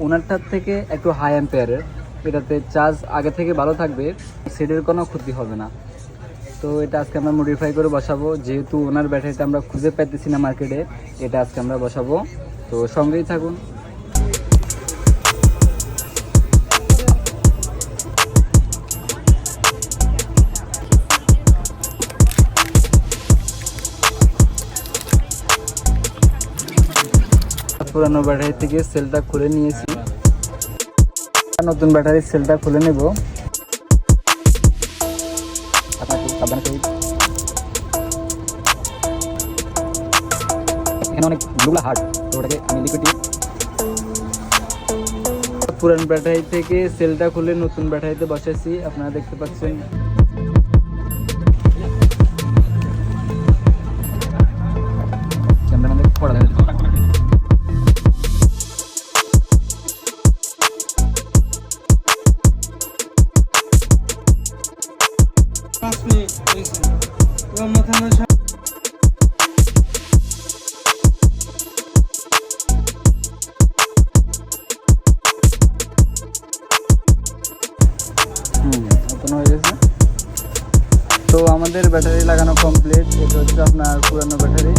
ওনারটার থেকে একটু হাই অ্যাম্পেয়ারের, এটাতে চার্জ আগে থেকে ভালো থাকবে, সেটের কোনো ক্ষতি হবে না। তো এটা আজকে আমরা মডিফাই করে বসাবো, যেহেতু ওনার ব্যাটারিটা আমরা খুঁজে পাইতেছি না মার্কেটে, এটা আজকে আমরা বসাবো। তো সঙ্গেই থাকুন। পুরানো ব্যাটারি থেকে সেলটা খুলে নিয়েছি, নতুন ব্যাটারির সেলটা খুলে নেব। এখানে অনেক ব্লুগুলো হার্ড, তো ওটাকে আমি লিকুইড দিই। পুরান ব্যাটারি থেকে সেলটা খুলে নতুন ব্যাটারিতে বসাইছি, আপনারা দেখতে পাচ্ছেন। ক্যামেরা পড়া হয়ে গেছে। তো আমাদের ব্যাটারি লাগানো কমপ্লিট। এটা হচ্ছে আপনার পুরানো ব্যাটারি।